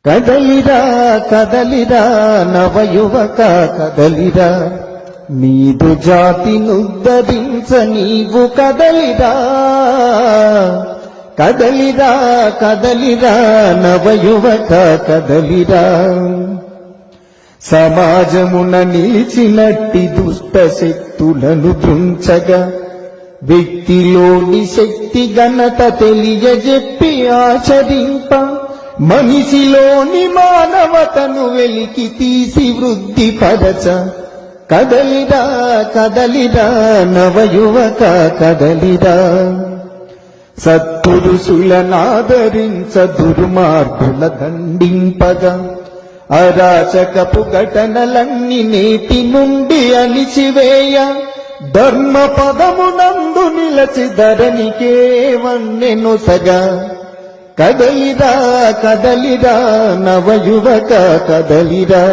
కదలిరా కదలిరా నవయువక కదలిరా, నీదు జాతినుద్ధరించ నీవు కదలిరా. కదలిరా కదలిరా నవయువక కదలిరా, సమాజమున నిలిచినట్టి దుష్ట శక్తులను దృంచగా వ్యక్తిలోని శక్తి ఘనత తెలియజెప్పి ఆచరింప, మనిషిలోని మానవతను వెలికి తీసి వృద్ధి పరచ. కదలిరా కదలిరా నవయువక కదలిరా, సత్పురుషులనాదరించ దుర్మార్గుల దండింపగా, అరాచకపు ఘటనలన్నీ నేటి నుండి అణిచివేయ, ధర్మ పదమునందు నిలచి ధరణికే వన్నెనొసగా. కదలిరా కదలిరా నవయువక కదలిరా.